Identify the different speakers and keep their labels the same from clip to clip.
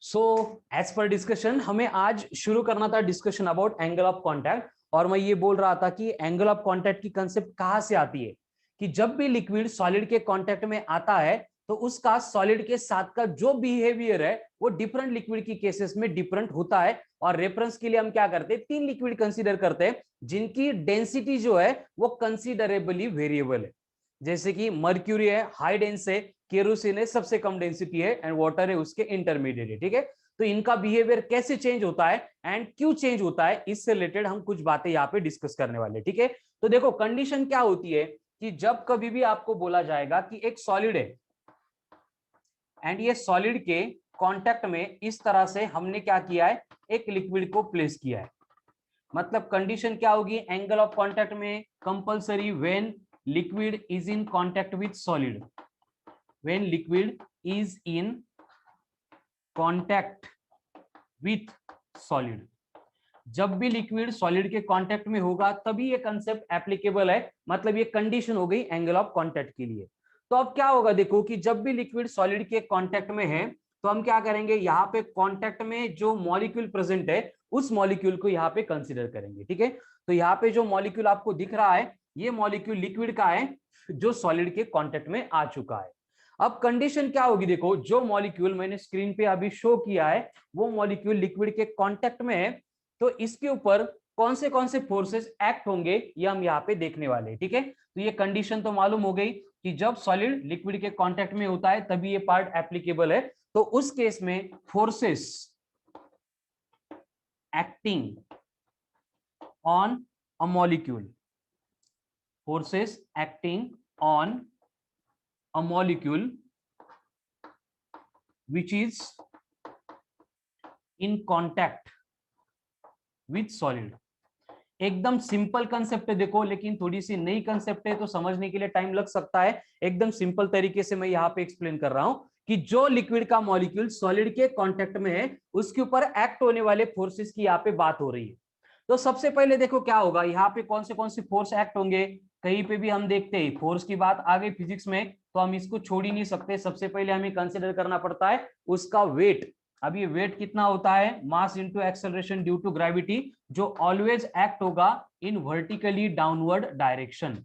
Speaker 1: So as per discussion हमें आज शुरू करना था discussion about angle of contact. और मैं ये बोल रहा था कि एंगल ऑफ कॉन्टैक्ट की कंसेप्ट कहां से आती है कि जब भी लिक्विड सॉलिड के कॉन्टैक्ट में आता है तो उसका सॉलिड के साथ का जो बिहेवियर है वो डिफरेंट लिक्विड की केसेस में डिफरेंट होता है। और रेफरेंस के लिए हम क्या करते हैं, तीन लिक्विड कंसीडर करते हैं जिनकी डेंसिटी जो है वो कंसीडरेबली वेरिएबल है। जैसे कि मर्क्यूरी है, हाई डेंस है, केरोसिन है, सबसे कम डेंसिटी है, एंड वाटर है उसके इंटरमीडिएट है। ठीक है, तो इनका बिहेवियर कैसे चेंज होता है एंड क्यों चेंज होता है, इससे रिलेटेड हम कुछ बातें यहाँ पे डिस्कस करने वाले। ठीक है, तो देखो कंडीशन क्या होती है कि जब कभी भी आपको बोला जाएगा कि एक सॉलिड है एंड ये सॉलिड के कांटेक्ट में इस तरह से हमने क्या किया है, एक लिक्विड को प्लेस किया है, मतलब कंडीशन क्या होगी एंगल ऑफ कांटेक्ट में, compulsory when liquid is in contact with solid, when liquid is in contact with solid. जब भी लिक्विड सॉलिड के कांटेक्ट में होगा तभी ये कंसेप्ट एप्लीकेबल है, मतलब ये कंडीशन हो गई एंगल ऑफ कांटेक्ट के लिए। तो अब क्या होगा, देखो कि जब भी लिक्विड सॉलिड के कांटेक्ट में है तो हम क्या करेंगे, यहाँ पे कांटेक्ट में जो मॉलिक्यूल प्रेजेंट है उस मॉलिक्यूल को यहाँ पे कंसीडर करेंगे। ठीक है, तो यहाँ पे जो मॉलिक्यूल आपको दिख रहा है ये मॉलिक्यूल लिक्विड का है जो सॉलिड के कांटेक्ट में आ चुका है। अब कंडीशन क्या होगी, देखो जो मॉलिक्यूल मैंने स्क्रीन पे अभी शो किया है वो मॉलिक्यूल लिक्विड के कांटेक्ट में है, तो इसके ऊपर कौन से फोर्सेस एक्ट होंगे ये हम यहाँ पे देखने वाले हैं। ठीक है, तो ये कंडीशन तो मालूम हो गई कि जब सॉलिड लिक्विड के कांटेक्ट में होता है तभी ये पार्ट एप्लीकेबल है। तो उस केस में forces acting on a molecule, forces acting on a molecule which is in contact with solid। एकदम सिंपल कंसेप्ट है देखो, लेकिन थोड़ी सी नई कंसेप्ट है तो समझने के लिए टाइम लग सकता है। एकदम सिंपल तरीके से मैं यहाँ पे एक्सप्लेन कर रहा हूं कि जो लिक्विड का मॉलिक्यूल सॉलिड के कांटेक्ट में है उसके ऊपर एक्ट होने वाले फोर्सेस की यहाँ पे बात हो रही है। तो सबसे पहले देखो क्या होगा, यहाँ पे कौन से फोर्स एक्ट होंगे, कहीं पे भी हम देखते हैं फोर्स की बात आ गई फिजिक्स में तो हम इसको छोड़ ही नहीं सकते। सबसे पहले हमें कंसिडर करना पड़ता है उसका वेट। अब ये वेट कितना होता है, mass into acceleration due to gravity, जो ऑलवेज एक्ट होगा इन वर्टिकली डाउनवर्ड डायरेक्शन।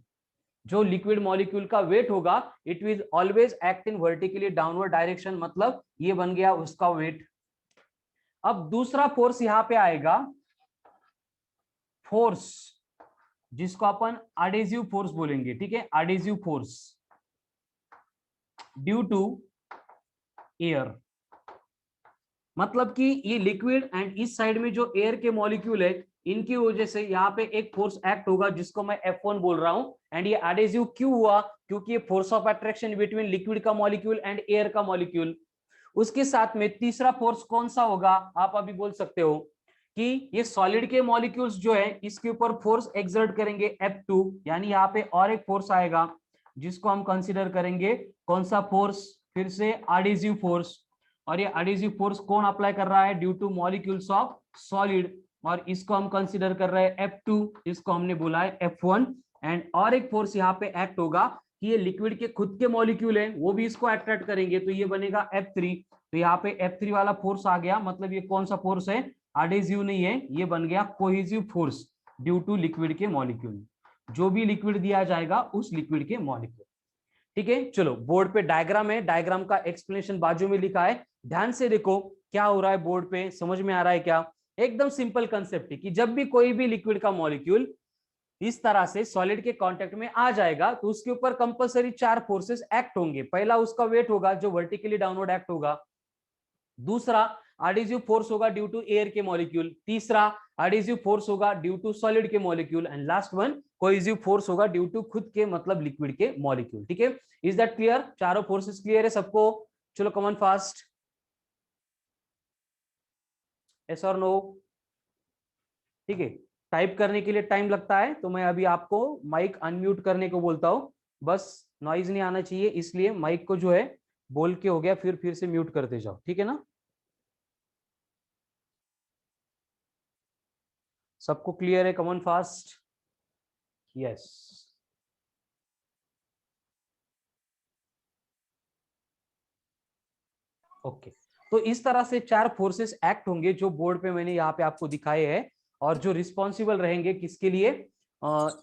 Speaker 1: जो लिक्विड मॉलिक्यूल का वेट होगा it will always act in vertically downward direction, मतलब ये बन गया उसका वेट। अब दूसरा फोर्स यहां पे आएगा, फोर्स जिसको अपन एडेसिव फोर्स बोलेंगे। ठीक है, adhesive force due to air, मतलब कि ये लिक्विड एंड इस साइड में जो एयर के मॉलिक्यूल है इनकी वजह से यहाँ पे एक फोर्स एक्ट होगा जिसको मैं F1 बोल रहा हूं। एंड ये एडेसिव क्यों हुआ, क्योंकि ये force of attraction between liquid का मॉलिक्यूल एंड एयर का मॉलिक्यूल। उसके साथ में तीसरा फोर्स कौन सा होगा, आप अभी बोल सकते हो कि ये सॉलिड के मॉलिक्यूल्स जो है इसके ऊपर फोर्स एक्सर्ट करेंगे F2, यानी यहाँ पे और एक फोर्स आएगा जिसको हम कंसिडर करेंगे कौन सा फोर्स, फिर से एडेसिव फोर्स। और ये एडेसिव फोर्स कौन अप्लाई कर रहा है, due two molecules of solid, और इसको हम कंसीडर कर रहे हैं F2, इसको हमने बोला है F1। एंड और एक फोर्स यहाँ पे एक्ट होगा कि ये लिक्विड के खुद के मॉलिक्यूल है वो भी इसको अट्रैक्ट करेंगे तो ये बनेगा F3। तो यहाँ पे F3 वाला फोर्स आ गया, मतलब ये कौन सा फोर्स है, एडेसिव नहीं है, ये बन गया cohesive force due to liquid के मॉलिक्यूल, जो भी लिक्विड दिया जाएगा उस लिक्विड के मॉलिक्यूल। ठीक है, चलो बोर्ड पे डायग्राम है, डायग्राम का एक्सप्लेनेशन बाजू में लिखा है, ध्यान से देखो क्या हो रहा है बोर्ड पे, समझ में आ रहा है क्या। एकदम सिंपल कंसेप्ट है कि जब भी कोई भी लिक्विड का मॉलिक्यूल इस तरह से सॉलिड के कांटेक्ट में आ जाएगा तो उसके ऊपर कंपलसरी चार फोर्सेस एक्ट होंगे। पहला उसका वेट होगा जो वर्टिकली डाउनवर्ड एक्ट होगा, दूसरा एडेसिव फोर्स होगा ड्यू टू एयर के मॉलिक्यूल, तीसरा एडेसिव फोर्स होगा ड्यू टू सॉलिड के molecule, and last one cohesive force होगा ड्यू टू खुद के मतलब लिक्विड के मॉलिक्यूल। ठीक है, इज दैट क्लियर, चारों फोर्सेस क्लियर है सबको। चलो कमन फास्ट, यस और नो। ठीक है, टाइप करने के लिए टाइम लगता है तो मैं अभी आपको माइक अनम्यूट करने को बोलता हूं, बस नॉइज नहीं आना चाहिए इसलिए माइक को जो है बोल के हो गया फिर से म्यूट करते जाओ, ठीक है ना। सबको क्लियर है, कमन फास्ट, यस। ओके, तो इस तरह से 4 फोर्सेस एक्ट होंगे जो बोर्ड पे मैंने यहाँ पे आपको दिखाए हैं, और जो रिस्पॉन्सिबल रहेंगे किसके लिए,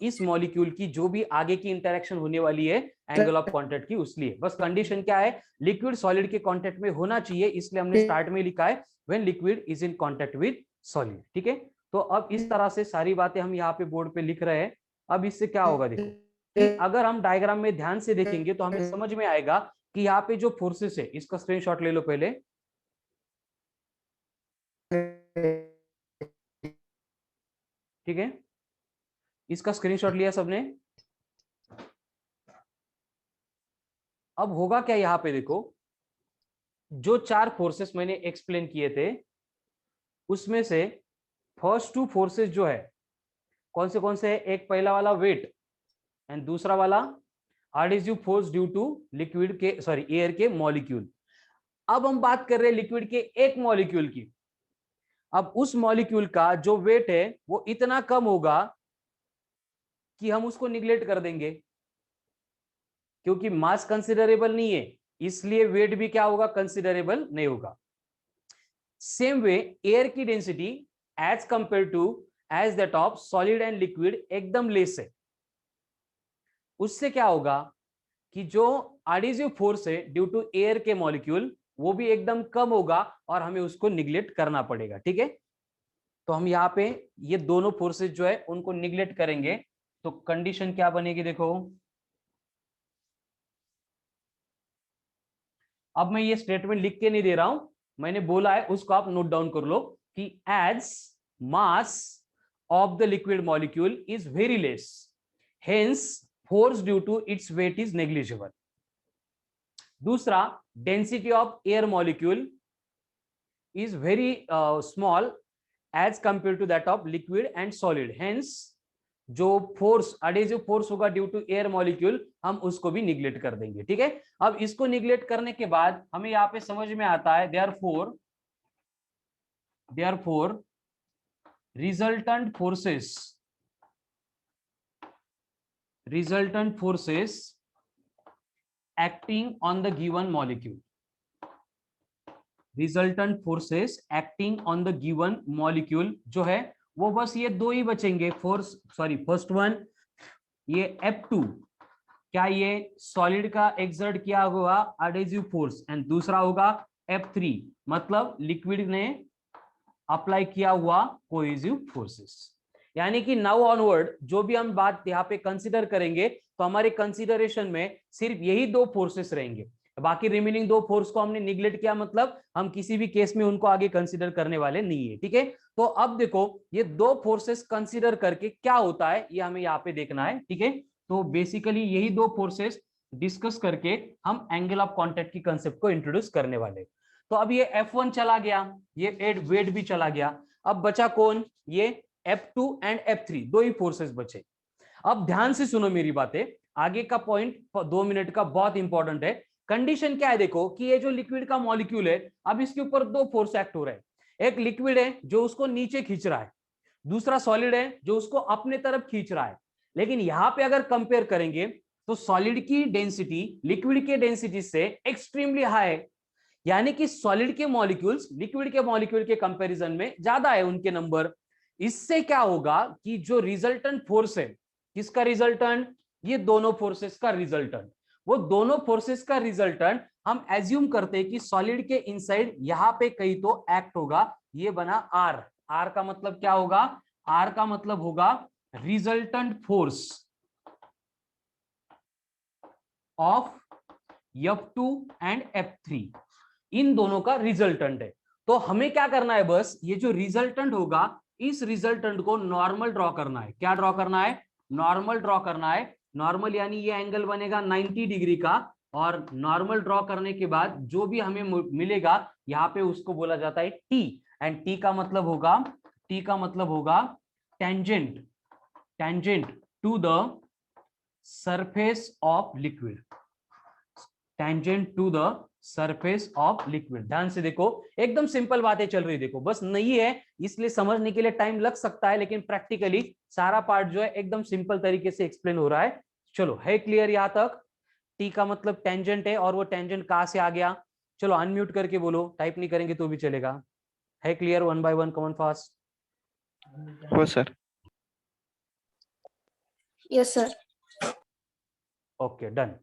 Speaker 1: इस मॉलिक्यूल की जो भी आगे की इंटरेक्शन होने वाली है एंगल ऑफ कांटेक्ट की, उस लिए बस कंडीशन क्या है, लिक्विड सॉलिड के कांटेक्ट में होना चाहिए, इसलिए हमने स्टार्ट में लिखा है when liquid is in contact with solid. ठीक है, तो अब इस तरह से सारी बातें हम यहाँ पे बोर्ड पे लिख रहे हैं। अब इससे क्या होगा देखो, कि अगर हम डायग्राम में ध्यान से देखेंगे तो हमें समझ में आएगा कि यहाँ पे जो फोर्सेस है, इसका स्क्रीनशॉट ले लो पहले। ठीक है, इसका स्क्रीनशॉट लिया सबने। अब होगा क्या, यहां पे देखो, जो 4 फोर्सेस मैंने एक्सप्लेन किए थे उसमें से फर्स्ट 2 फोर्सेस जो है कौन से है, एक पहला वाला वेट एंड दूसरा वाला adhesive force due to liquid के एयर के मॉलिक्यूल। अब हम बात कर रहे हैं लिक्विड के एक मॉलिक्यूल की। अब उस मॉलिक्यूल का जो वेट है वो इतना कम होगा कि हम उसको निग्लेक्ट कर देंगे, क्योंकि मास कंसिडरेबल नहीं है, इसलिए वेट भी क्या होगा, कंसिडरेबल नहीं होगा। सेम वे एयर की density as compare to as that of solid and liquid एकदम लेस है। उससे क्या होगा कि जो एडहेसिव फोर्स है ड्यू टू एयर के मॉलिक्यूल वो भी एकदम कम होगा और हमें उसको निग्लेक्ट करना पड़ेगा। ठीक है, तो हम यहाँ पे ये दोनों फोर्सेस जो है उनको निग्लेक्ट करेंगे, तो कंडीशन क्या बनेगी देखो। अब मैं ये स्टेटमेंट लिख के नहीं दे रहा हूं, मैंने बोला है उसको आप नोट डाउन कर लो कि as mass of the liquid molecule is very less, hence force due to its weight is negligible. दूसरा, density of air molecule is very small as compare to that of liquid and solid, hence जो force adhesive force होगा due to air molecule हम उसको भी neglect कर देंगे। ठीक है, अब इसको निग्लेक्ट करने के बाद हमें यहां पे समझ में आता है therefore resultant forces acting on the given molecule, resultant forces acting on the given molecule जो है वो बस ये दो ही बचेंगे, फर्स्ट वन ये F2, क्या ये सॉलिड का एक्सर्ट किया हुआ एडहेसिव फोर्स, एंड दूसरा होगा F3 मतलब लिक्विड ने अप्लाई किया हुआ कोहेसिव फोर्सेस। यानी कि नाउ ऑनवर्ड जो भी हम बात यहाँ पे कंसीडर करेंगे तो हमारे कंसीडरेशन में सिर्फ यही दो फोर्सेस रहेंगे, बाकी रिमेनिंग दो फोर्स को हमने निग्लेक्ट किया, मतलब हम किसी भी केस में उनको आगे कंसीडर करने वाले नहीं है। ठीक है, तो अब देखो ये दो फोर्सेस कंसीडर करके क्या होता है ये हमें यहाँ पे देखना है। ठीक है, तो बेसिकली यही दो फोर्सेस डिस्कस करके हम एंगल ऑफ कांटेक्ट की कंसेप्ट को इंट्रोड्यूस करने वाले। तो अब ये F1 चला गया, ये वेट भी चला गया, अब बचा कौन, ये F2 एंड F3, दो ही फोर्सेस बचे। अब ध्यान से सुनो मेरी बातें, आगे का पॉइंट 2 मिनट का बहुत इंपॉर्टेंट है। कंडीशन क्या है देखो कि ये जो लिक्विड का मॉलिक्यूल है अब इसके ऊपर दो फोर्स एक्ट हो रहे हैं, एक लिक्विड है जो उसको नीचे खींच रहा है, दूसरा सॉलिड है जो उसको अपने तरफ खींच रहा है। लेकिन यहां पे अगर कंपेयर करेंगे तो सॉलिड की डेंसिटी लिक्विड के डेंसिटी से एक्सट्रीमली हाई है, यानी कि सॉलिड के मॉलिक्यूल्स लिक्विड के मॉलिक्यूल के कंपैरिजन में ज्यादा है उनके नंबर। इससे क्या होगा कि जो रिजल्टेंट फोर्स है, किसका रिजल्टेंट, ये दोनों फोर्सेस का रिजल्टेंट, वो दोनों फोर्सेस का रिजल्टेंट हम एज्यूम करते हैं कि सॉलिड के इनसाइड यहां पे कहीं तो एक्ट होगा, ये बना आर। आर का मतलब क्या होगा, आर का मतलब होगा resultant force of F2 and F3, इन दोनों का रिजल्टेंट है। तो हमें क्या करना है, बस ये जो रिजल्टेंट होगा इस रिजल्टेंट को नॉर्मल ड्रॉ करना है। क्या ड्रॉ करना है, नॉर्मल ड्रॉ करना है। नॉर्मल यानी ये एंगल बनेगा 90 डिग्री का, और नॉर्मल ड्रॉ करने के बाद जो भी हमें मिलेगा यहाँ पे उसको बोला जाता है टी, एंड टी का मतलब होगा tangent to the surface of liquid, tangent to the surface of liquid. ध्यान से देखो, एकदम सिंपल बातें चल रही, देखो बस नहीं है इसलिए समझने के लिए टाइम लग सकता है, लेकिन प्रैक्टिकली सारा पार्ट जो है एकदम सिंपल तरीके से एक्सप्लेन हो रहा है। चलो है क्लियर यहां तक, टी का मतलब टेंजेंट है, और वो टेंजेंट कहां से आ गया, चलो अनम्यूट करके बोलो, टाइप नहीं करेंगे तो भी चलेगा। है clear? One by one, come on fast.
Speaker 2: हो sir.
Speaker 3: Yes sir.
Speaker 1: Okay done.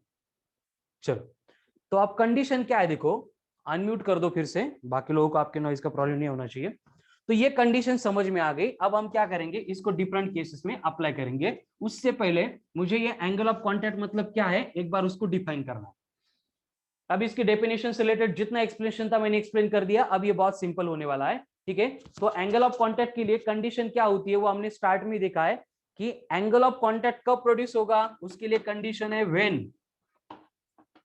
Speaker 1: चलो तो अब कंडीशन क्या है देखो, अनम्यूट कर दो फिर से, बाकी लोगों को आपके नॉइज का प्रॉब्लम नहीं होना चाहिए। तो ये कंडीशन समझ में आ गई। अब हम क्या करेंगे, इसको डिफरेंट केसेस में अप्लाई करेंगे। उससे पहले मुझे ये एंगल ऑफ कांटेक्ट मतलब क्या है एक बार उसको डिफाइन करना है। अब इसकी डेफिनेशन से रिलेटेड जितना एक्सप्लेनेशन था मैंने एक्सप्लेन कर दिया। अब ये बहुत सिंपल होने वाला है, ठीक है। तो एंगल ऑफ कांटेक्ट के लिए कंडीशन क्या होती है वो हमने स्टार्ट में देखा है कि एंगल ऑफ कांटेक्ट कब प्रोड्यूस होगा। उसके लिए कंडीशन है when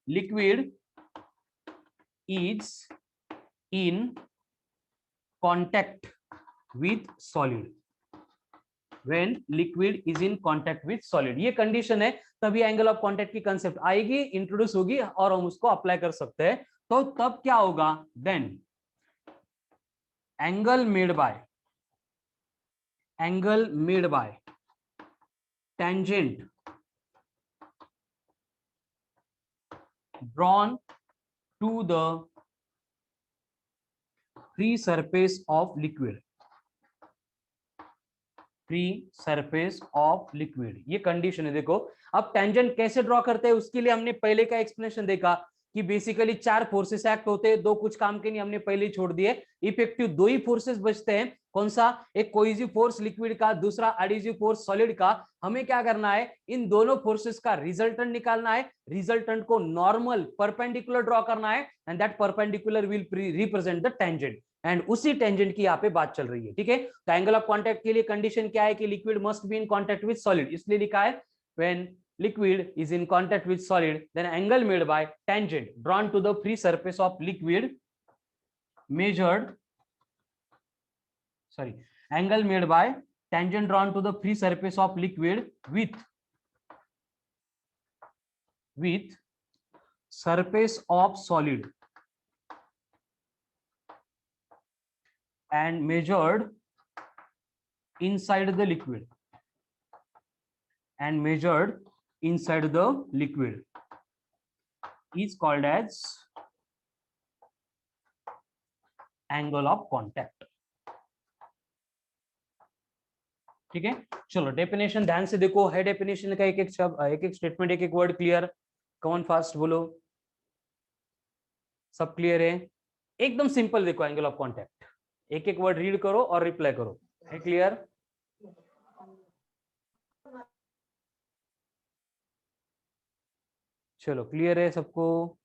Speaker 1: liquid is in contact with solid. When liquid is in contact with solid, ये कंडीशन है, तभी एंगल ऑफ कांटेक्ट की कंसेप्ट आएगी, इंट्रोड्यूस होगी और हम उसको अप्लाई कर सकते हैं। तो तब क्या होगा, then angle made by tangent drawn to the free surface of liquid, free surface of liquid, ये कंडीशन है। देखो अब टेंजेंट कैसे ड्रॉ करते हैं उसके लिए हमने पहले का एक्सप्लेनेशन देखा कि बेसिकली 4 फोर्सेस एक्ट होते हैं, 2 कुछ काम के नहीं, हमने पहले ही छोड़ दिए। इफेक्टिव 2 ही फोर्सेस बचते हैं। कौन सा? एक कोहेसिव फोर्स लिक्विड का, दूसरा एडिसिव फोर्स सॉलिड का। हमें क्या करना है, इन दोनों फोर्सेस का रिजल्टेंट निकालना है। रिजल्टेंट को नॉर्मल परपेंडिकुलर ड्रॉ करना है and that perpendicular will represent the tangent. And उसी टेंजेंट की यहाँ पे बात चल रही है, ठीक है। तो एंगल ऑफ कांटेक्ट के लिए कंडीशन क्या है कि liquid must be in contact with solid, इसलिए लिखा है when liquid is in contact with solid, then angle made by tangent drawn to the free surface of liquid angle made by tangent drawn to the free surface of liquid with surface of solid and measured inside the liquid is called as angle of contact, ठीक है। चलो definition ध्यान से देखो, है definition का एक एक शब्द, एक एक स्टेटमेंट, एक एक वर्ड क्लियर? कौन फास्ट बोलो, सब क्लियर है? एकदम सिंपल देखो एंगल ऑफ कांटेक्ट, एक एक वर्ड रीड करो और रिप्लाई करो। है क्लियर? चलो क्लियर है सबको?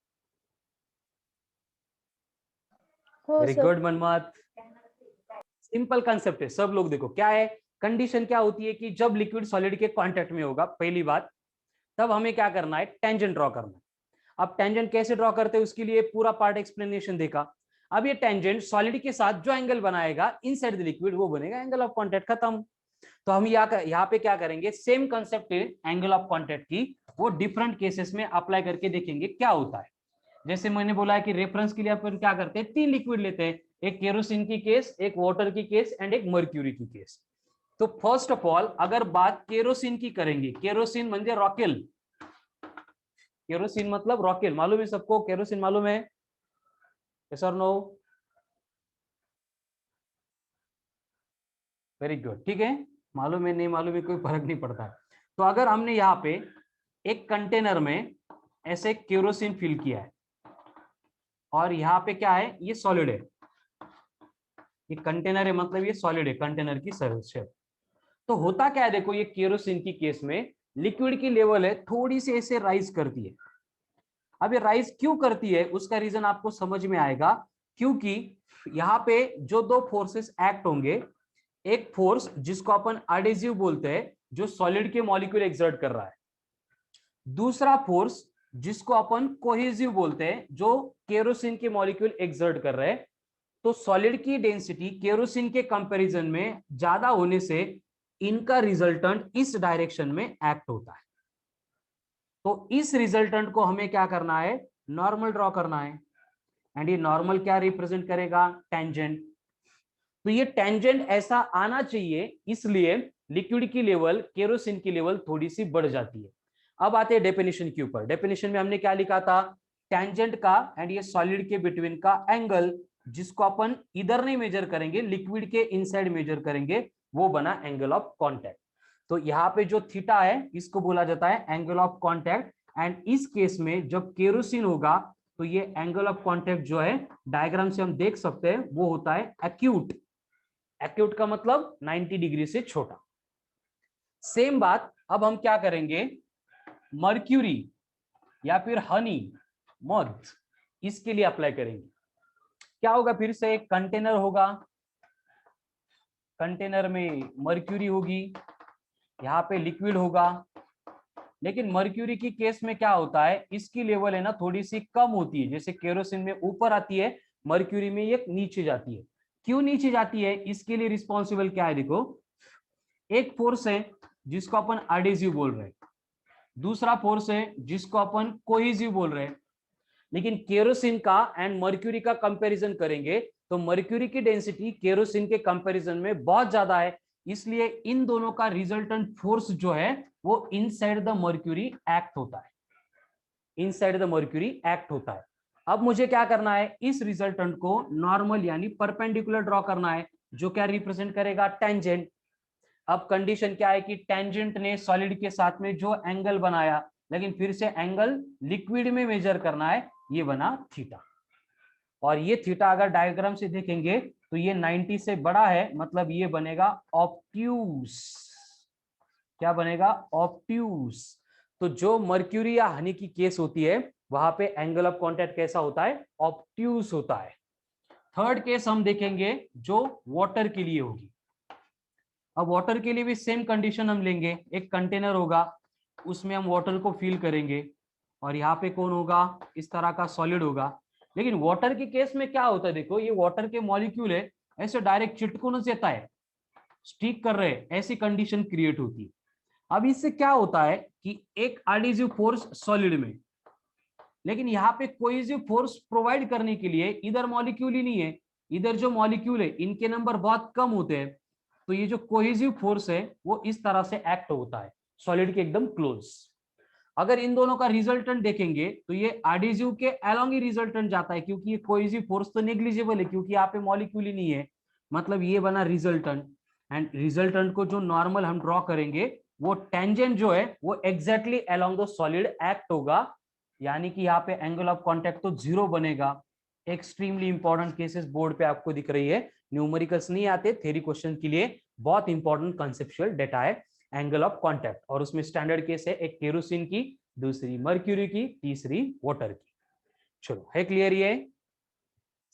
Speaker 1: Very good Manmath. Simple concept है, सब लोग देखो क्या है। कंडीशन क्या होती है कि जब लिक्विड सॉलिड के कांटेक्ट में होगा, पहली बात, तब हमें क्या करना है, टेंजेंट ड्रॉ करना है। अब टेंजेंट कैसे ड्रॉ करते हैं उसके लिए पूरा पार्ट एक्सप्लेनेशन देखा। अब ये टेंजेंट सॉलिड के साथ जो एंगल बनाएगा इनसाइड द लिक्विड, वो बनेगा एंगल ऑफ कांटेक्ट, खत्म। तो हम यहाँ पे क्या करेंगे, सेम कंसेप्ट है एंगल ऑफ कांटेक्ट की, वो डिफरेंट केसेस में अप्लाई करके देखेंगे क्या होता है। जैसे मैंने बोला है कि रेफरेंस के लिए अपन क्या करते हैं, 3 लिक्विड लेते हैं, एक केरोसिन की केस, एक वाटर की केस एंड एक मर्क्यूरी की केस। तो फर्स्ट ऑफ ऑल अगर बात केरोसिन की करेंगे, केरोसिन म्हणजे रॉकेल, केरोसिन मतलब रॉकेल, मालूम है सबको? केरोसिन मालूम है? यस और नो? वेरी गुड, ठीक है। मालूम है नहीं मालूम है कोई फर्क नहीं पड़ता। तो अगर हमने यहाँ पे एक कंटेनर में ऐसे केरोसिन फिल किया है और यहाँ पे क्या है, ये सॉलिड है, ये कंटेनर है मतलब ये सॉलिड है, कंटेनर की सरफेस शेप। तो होता क्या है देखो, ये केरोसिन की केस में लिक्विड की लेवल है थोड़ी सी ऐसे राइज करती है। अब ये राइज क्यों करती है उसका रीजन आपको समझ में आएगा, क्योंकि यहाँ पे जो 2 फोर्सेस एक्ट होंगे, एक फोर्स जिसको अपन एडेसिव बोलते हैं जो सॉलिड के मॉलिक्यूल एक्सर्ट कर रहा है, दूसरा फोर्स जिसको अपन कोहेसिव बोलते हैं जो केरोसिन के मॉलिक्यूल एक्सर्ट कर रहे हैं। तो सॉलिड की डेंसिटी केरोसिन के कंपैरिजन में ज्यादा होने से इनका रिजल्टेंट इस डायरेक्शन में एक्ट होता है। तो इस रिजल्टेंट को हमें क्या करना है, नॉर्मल ड्रॉ करना है। एंड ये नॉर्मल क्या रिप्रेजेंट करेगा, टेंजेंट। तो ये टेंजेंट ऐसा आना चाहिए, इसलिए लिक्विड की लेवल केरोसिन की लेवल थोड़ी सी बढ़ जाती है। अब आते हैं डेफिनेशन के ऊपर। डेफिनेशन में हमने क्या लिखा था, टेंजेंट का एंड ये सॉलिड के बिटवीन का एंगल, जिसको अपन इधर नहीं मेजर करेंगे, लिक्विड के इनसाइड मेजर करेंगे, वो बना एंगल ऑफ कॉन्टैक्ट। तो यहाँ पे जो थीटा है इसको बोला जाता है एंगल ऑफ कॉन्टैक्ट। एंड इस केस में जब केरोसिन होगा तो ये एंगल ऑफ कॉन्टैक्ट जो है डायग्राम से हम देख सकते हैं वो होता है एक्यूट। एक्यूट का मतलब 90 डिग्री से छोटा। सेम बात अब हम क्या करेंगे, मर्क्यूरी या फिर हनी, मध, इसके लिए अप्लाई करेंगे। क्या होगा, फिर से एक कंटेनर होगा, कंटेनर में मर्क्यूरी होगी, यहाँ पे लिक्विड होगा। लेकिन मर्क्यूरी की केस में क्या होता है, इसकी लेवल है ना थोड़ी सी कम होती है, जैसे केरोसिन में ऊपर आती है, मर्क्यूरी में ये नीचे जाती है। क्यों नीचे जाती है, इसके लिए रिस्पॉन्सिबल क्या है, देखो एक फोर्स है जिसको अपन एडेसिव बोल रहे हैं, दूसरा फोर्स है जिसको अपन कोहेसिव बोल रहे हैं। लेकिन केरोसिन का एंड मर्क्यूरी का कंपैरिजन करेंगे तो मर्क्यूरी की डेंसिटी केरोसिन के कंपैरिजन में बहुत ज्यादा है, इसलिए इन दोनों का रिजल्टेंट फोर्स जो है वो इनसाइड द मर्क्यूरी एक्ट होता है, इनसाइड द मर्क्यूरी एक्ट होता है। अब मुझे क्या करना है, इस रिजल्टेंट को नॉर्मल यानी परपेंडिकुलर ड्रॉ करना है, जो क्या रिप्रेजेंट करेगा, टेंजेंट। अब कंडीशन क्या है कि टेंजेंट ने सॉलिड के साथ में जो एंगल बनाया, लेकिन फिर से एंगल लिक्विड में मेजर करना है, ये बना थीटा। और ये थीटा अगर डायग्राम से देखेंगे तो ये 90 से बड़ा है, मतलब ये बनेगा ऑब्ट्यूज। क्या बनेगा, ऑब्ट्यूज। तो जो मर्क्यूरी या हनी की केस होती है वहां पे एंगल ऑफ कॉन्टैक्ट कैसा होता है, ऑब्ट्यूज होता है। थर्ड केस हम देखेंगे जो वाटर के लिए होगी। अब वाटर के लिए भी सेम कंडीशन हम लेंगे, एक कंटेनर होगा, उसमें हम वाटर को फिल करेंगे, और यहाँ पे कौन होगा, इस तरह का सॉलिड होगा। लेकिन वाटर के केस में क्या होता है, देखो ये वाटर के मॉलिक्यूल है, ऐसे डायरेक्ट चिटकून देता है, स्टिक कर रहे हैं, ऐसी कंडीशन क्रिएट होती है। अब इससे क्या होता है कि एक एडिसिव फोर्स सॉलिड में, लेकिन यहाँ पे कोहेसिव फोर्स प्रोवाइड करने के लिए इधर मॉलिक्यूल ही नहीं है, इधर जो मॉलिक्यूल है इनके नंबर बहुत कम होते हैं, तो ये जो कोहेसिव फोर्स है वो इस तरह से एक्ट होता है सॉलिड के एकदम क्लोज। अगर इन दोनों का रिजल्टेंट देखेंगे तो ये एडिसिव के अलोंग ही रिजल्टेंट जाता है, क्योंकि ये कोहेसिव फोर्स तो नेग्लिजिबल है, क्योंकि यहाँ पे मॉलिक्यूल ही नहीं है, मतलब ये बना रिजल्टेंट। एंड रिजल्टेंट को जो नॉर्मल हम ड्रॉ करेंगे वो टेंजेंट जो है वो exactly along the solid act होगा, यानी कि यहाँ पे एंगल ऑफ कॉन्टैक्ट तो 0 बनेगा। एक्सट्रीमली इंपॉर्टेंट केसेस बोर्ड पे आपको दिख रही है, न्यूमेरिकल्स नहीं आते, थ्योरी क्वेश्चन के लिए बहुत इंपॉर्टेंट कंसेप्चुअल डेटा है एंगल ऑफ कॉन्टैक्ट। और उसमें स्टैंडर्ड केस है, एक केरोसिन की, दूसरी मर्क्यूरी की, तीसरी वाटर की। चलो है क्लियर, ये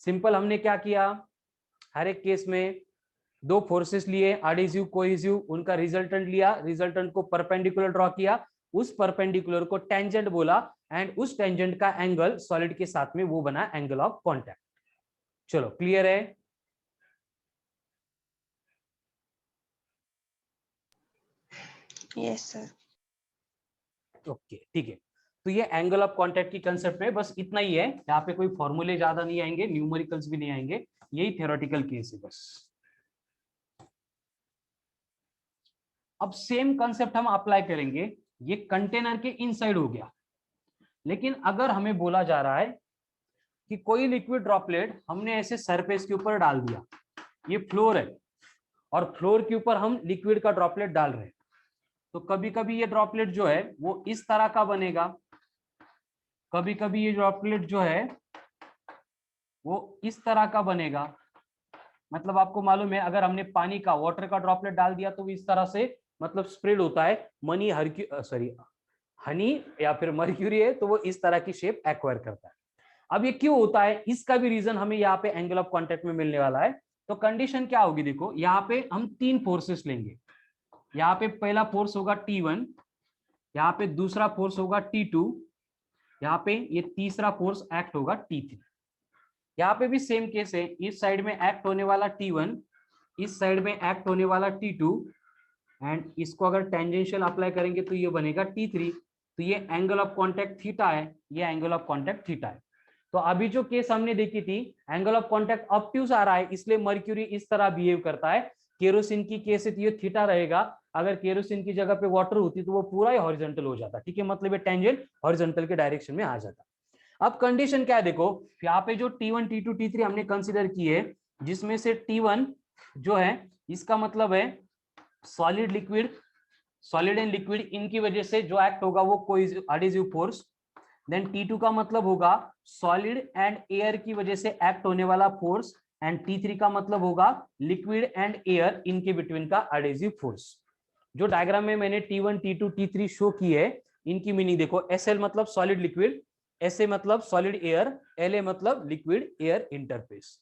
Speaker 1: सिंपल। हमने क्या किया, हर एक केस में दो फोर्सेस लिए, एडिसिव कोहेसिव, उनका रिजल्टेंट लिया, रिजल्टेंट को परपेंडिकुलर ड्रॉ किया, उस परपेंडिकुलर को टेंजेंट बोला, एंड उस टेंजेंट का एंगल सॉलिड के साथ में वो बना एंगल ऑफ कॉन्टैक्ट। चलो क्लियर है,
Speaker 2: यस सर।
Speaker 1: ओके ठीक है। तो ये एंगल ऑफ कॉन्टैक्ट की कंसेप्ट में बस इतना ही है, यहाँ पे कोई फॉर्मूले ज्यादा नहीं आएंगे, न्यूमेरिकल्स भी नहीं आएंगे, यही थ्योरेटिकल केस है बस। अब सेम कंसेप्ट हम अप्लाई करेंगे, ये कंटेनर के इनसाइड हो गया, लेकिन अगर हमें बोला जा रहा है कि कोई लिक्विड ड्रॉपलेट हमने ऐसे सरफेस के ऊपर डाल दिया, ये फ्लोर है और फ्लोर के ऊपर हम लिक्विड का ड्रॉपलेट डाल रहे हैं, तो कभी कभी ये ड्रॉपलेट जो है वो इस तरह का बनेगा, कभी कभी ये ड्रॉपलेट जो है वो इस तरह का बनेगा। मतलब आपको मालूम है, अगर हमने पानी का, वाटर का ड्रॉपलेट डाल दिया तो इस तरह से मतलब स्प्रेड होता है, हनी या फिर मर्क्यूरी है तो वो इस तरह की शेप एक्वायर करता है। अब ये क्यों होता है, इसका भी रीजन हमें यहाँ पे एंगल ऑफ कॉन्टैक्ट में मिलने वाला है। तो कंडीशन क्या होगी, देखो यहाँ पे हम 3 फोर्सेस लेंगे, यहाँ पे पहला फोर्स होगा T1, यहाँ पे दूसरा फोर्स होगा T2, यहाँ पे ये तीसरा फोर्स एक्ट होगा T3। यहाँ पे भी सेम केस है, इस साइड में एक्ट होने वाला T1, इस साइड में एक्ट होने वाला T2, एंड इसको अगर टेंजेंशियल अप्लाई करेंगे तो ये बनेगा T3। तो ये एंगल ऑफ कॉन्टैक्ट थीटा है, ये एंगल ऑफ कॉन्टैक्ट थीटा है। तो अभी जो केस हमने देखी थी, एंगल ऑफ कॉन्टैक्ट ऑब्ट्यूज आ रहा है, इसलिए मर्क्यूरी इस तरह बिहेव करता है। केरोसिन की केस है तो ये थीटा रहेगा, अगर केरोसिन की जगह पे वाटर होती तो वो पूरा ही हॉरिजॉन्टल हो जाता, ठीक है, मतलब ये टेंजेंट हॉरिजॉन्टल के डायरेक्शन में आ जाता। अब कंडीशन क्या है देखो, यहाँ पे जो T1 T2 T3 हमने कंसीडर की है, जिसमें से T1 जो है इसका मतलब है solid liquid, solid and liquid इनकी वजह से जो एक्ट होगा वो कोई एडिसिव फोर्स। देन T2 का मतलब होगा सॉलिड एंड एयर की वजह से एक्ट होने वाला फोर्स, एंड T3 का मतलब होगा लिक्विड एंड एयर इनके बिटवीन का एडिसिव फोर्स। जो डायग्राम में मैंने T1 T2 T3 शो की है, इनकी मीनिंग देखो, SL मतलब सॉलिड लिक्विड, SA मतलब सॉलिड एयर, LA मतलब लिक्विड एयर इंटरफेस।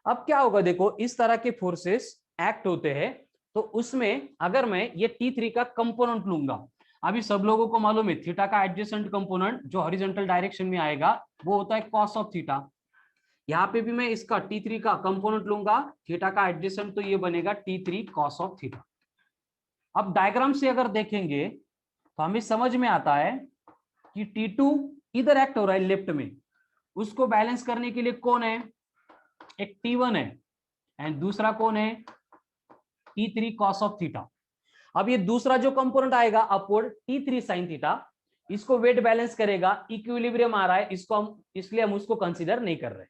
Speaker 1: अब क्या होगा देखो, इस तरह के फोर्सेस एक्ट होते हैं, तो उसमें अगर मैं ये T3 का कंपोनेंट लूंगा, अभी सब लोगों को मालूम है थीटा का एडजेसेंट कंपोनेंट जो हॉरिजॉन्टल डायरेक्शन में आएगा वो होता है कॉस ऑफ थीटा। यहाँ पे भी मैं इसका T3 का कंपोनेंट लूंगा, थीटा का एडजेसेंट, तो ये बनेगा T3 कॉस ऑफ थीटा। अब डायग्राम से अगर देखेंगे तो हमें समझ में आता है कि T2 इधर एक्ट हो रहा है लेफ्ट में, उसको बैलेंस करने के लिए कौन है, एक T1 है एंड दूसरा कौन है, T3 कॉस ऑफ थीटा। अब ये दूसरा जो कंपोनेंट आएगा अपवर्ड T3 साइन थीटा, इसको वेट बैलेंस करेगा, इक्विलिब्रियम आ रहा है, इसको हम इसलिए हम उसको कंसीडर नहीं कर रहे।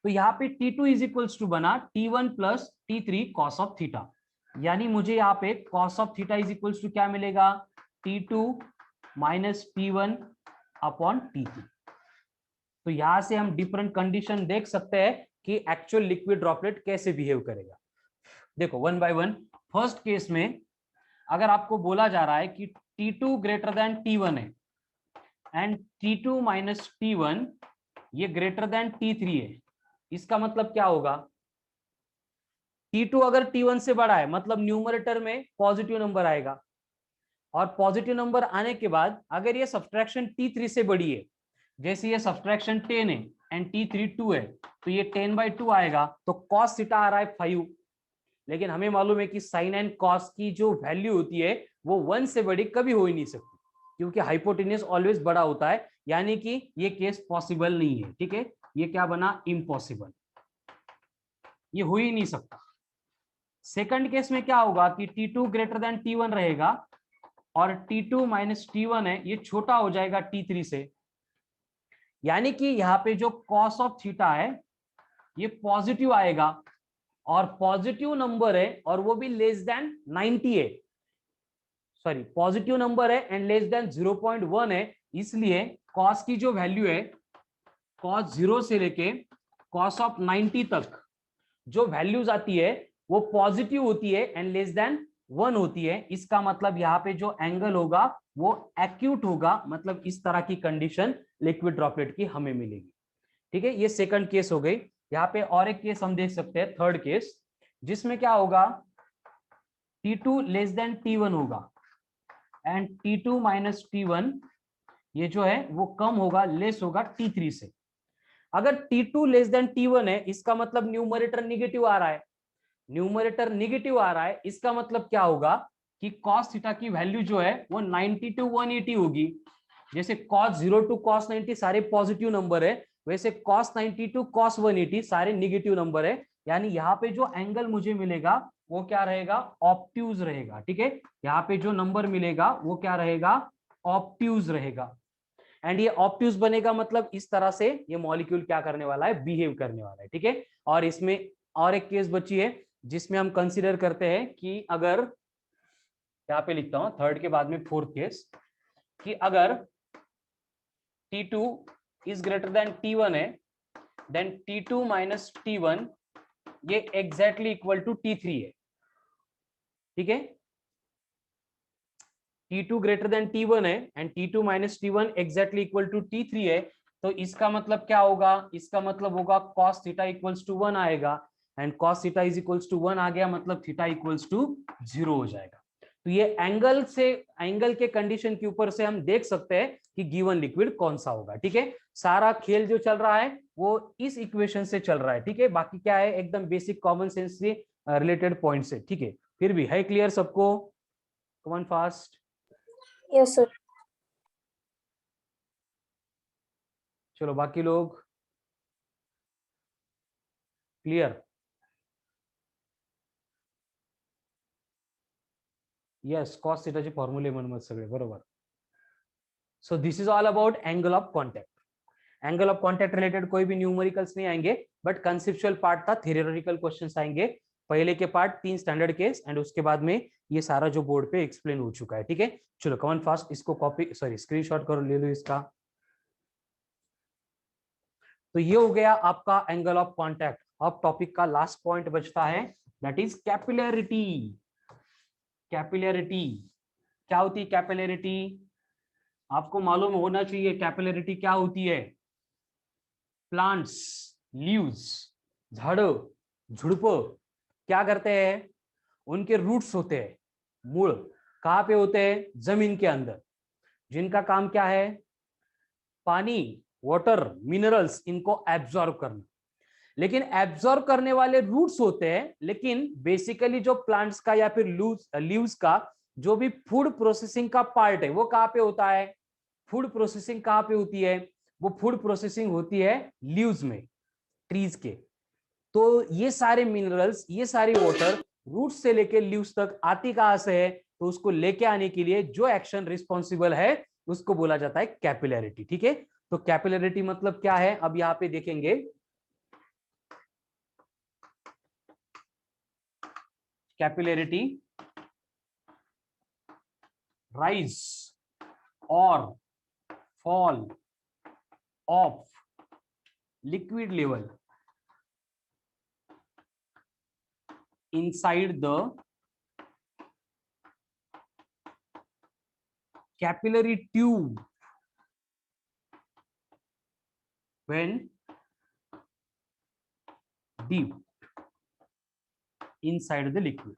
Speaker 1: तो यहाँ पे T2 इज इक्वल्स टू बना T1 plus T3 cos of theta, यानी मुझे यहाँ पे cos of theta is equals to क्या मिलेगा, T2 minus T1 upon T3। तो यहां से हम डिफरेंट कंडीशन देख सकते हैं कि एक्चुअल लिक्विड ड्रॉपलेट कैसे बिहेव करेगा। देखो one by one. First case में अगर आपको बोला जा रहा है कि T2 ग्रेटर देन T1 है एंड T2 माइनस T1 ये ग्रेटर देन T3 है, इसका मतलब क्या होगा, T2 अगर T1 से बड़ा है मतलब न्यूमरेटर में पॉजिटिव नंबर आएगा, और पॉजिटिव नंबर आने के बाद अगर ये सब्सट्रैक्शन T3 से बड़ी है, जैसे ये सब्सट्रैक्शन 10 है एंड T3 2 है, तो ये 10/2 आएगा, तो कॉस थीटा आ रहा है 5। लेकिन हमें मालूम है कि साइन एंड कॉस की जो वैल्यू होती है वो 1 से बड़ी कभी हो ही नहीं सकती, क्योंकि हाइपोटेन्यूस ऑलवेज बड़ा होता है, यानी कि ये केस पॉसिबल नहीं है। ठीक है, ये क्या बना, इम्पॉसिबल, ये हो ही नहीं सकता। सेकंड केस में क्या होगा कि T2 ग्रेटर देन T1 रहेगा और T2 माइनस T1 है ये छोटा हो जाएगा T3 से, यानी कि यहाँ पे जो कॉस ऑफ थीटा है ये पॉजिटिव आएगा, और पॉजिटिव नंबर है और वो भी लेस देन 90 है, सॉरी पॉजिटिव नंबर है एंड लेस देन 0.1 है, इसलिए कॉस की जो वैल्यू है कॉस 0 से लेके कॉस ऑफ 90 तक जो वैल्यूज आती है वो पॉजिटिव होती है एंड लेस देन 1 होती है। इसका मतलब यहाँ पे जो एंगल होगा वो एक्यूट होगा, मतलब इस तरह की कंडीशन लिक्विड ड्रॉपलेट की हमें मिलेगी। ठीक है, ये सेकंड केस हो गई। यहाँ पे और एक केस हम देख सकते हैं, थर्ड केस, जिसमें क्या होगा, T2 लेस देन T1 होगा एंड T2 माइनस T1 ये जो है वो कम होगा, लेस होगा T3 से। अगर T2 लेस देन T1 है, इसका मतलब न्यूमरेटर निगेटिव आ रहा है, न्यूमरेटर निगेटिव आ रहा है, इसका मतलब क्या होगा कि cos थीटा की वैल्यू जो है वो 90 टू 180 होगी। जैसे cos 0 टू cos 90 सारे पॉजिटिव नंबर है, वैसे cos 90 टू cos 180 सारे निगेटिव नंबर है, यानी यहाँ पे जो एंगल मुझे मिलेगा वो क्या रहेगा, ऑब्ट्यूज रहेगा। ठीक है, यहाँ पे जो नंबर मिलेगा वो क्या रहेगा, ऑब्ट्यूज रहेगा। एंड ये ऑब्ट्यूज बनेगा मतलब इस तरह से ये मॉलिक्यूल क्या करने वाला है, बिहेव करने वाला है। ठीक है, और इसमें और एक केस बची है जिसमें हम कंसीडर करते हैं कि अगर, यहाँ पे लिखता हूं थर्ड के बाद में फोर्थ केस, कि अगर T2 is greater than T1 है, देन T2 माइनस T1 ये एग्जैक्टली इक्वल टू T3 है। ठीक है, T2 ग्रेटर देन T1 है and T2 minus T1 exactly equal to T3 है, तो इसका मतलब क्या होगा, इसका मतलब होगा cos थीटा इक्वल्स टू 1 आएगा, and cos theta is equals to 1 आ गया मतलब थीटा इक्वल्स टू 0 हो जाएगा। तो ये एंगल से, एंगल के कंडीशन के ऊपर से हम देख सकते हैं कि गिवन लिक्विड कौन सा होगा। ठीक है, सारा खेल जो चल रहा है वो इस इक्वेशन से चल रहा है। ठीक है, बाकी क्या है एकदम बेसिक कॉमन सेंस से रिलेटेड पॉइंट से। ठीक है, फिर भी है क्लियर सबको, come on fast.
Speaker 3: Yes sir.
Speaker 1: चलो बाकी लोग क्लियर, यस कॉस थीटाचे फॉर्म्युले म्हणून सगळे बरोबर. सो this is all about angle of contact. Angle of contact related कोई भी न्यूमेरिकल्स नहीं आएंगे, बट कंसेप्चुअल पार्ट था, थ्योरेटिकल क्वेश्चंस आएंगे पहले के पार्ट 3 स्टैंडर्ड केस, एंड उसके बाद में ये सारा जो बोर्ड पे एक्सप्लेन हो चुका है। ठीक है, चलो कमन फास्ट इसको कॉपी सॉरी स्क्रीनशॉट करो, ले लो इसका। तो ये हो गया आपका एंगल ऑफ कॉन्टैक्ट। अब टॉपिक का लास्ट पॉइंट बचता है, दैट इज कैपिलैरिटी। कैपिलैरिटी क्या होती है? कैपिलैरिटी आपको मालूम होना चाहिए, कैपिलैरिटी क्या होती है। प्लांट्स, लीव्स, झाड़, झुड़प क्या करते हैं? उनके रूट्स होते हैं, मूल कहां पे होते हैं? जमीन के अंदर, जिनका काम क्या है? पानी, वाटर, मिनरल्स इनको एब्जॉर्ब करना। लेकिन एब्जॉर्ब करने वाले रूट्स होते हैं, लेकिन बेसिकली जो प्लांट्स का या फिर लीव्स का जो भी फूड प्रोसेसिंग का पार्ट है वो कहां पे होता है? फूड प्रोसेसिंग कहां पे होती है? वो फूड प्रोसेसिंग होती है लीव्स में, ट्रीज के। तो ये सारे मिनरल्स, ये सारी वाटर रूट से लेके लीव्स तक आती कहां से है? तो उसको लेके आने के लिए जो एक्शन रिस्पॉन्सिबल है उसको बोला जाता है कैपिलैरिटी। ठीक है, तो कैपिलैरिटी मतलब क्या है अब यहां पे देखेंगे। कैपिलैरिटी राइज और fall of liquid level inside the capillary tube when deep inside the liquid।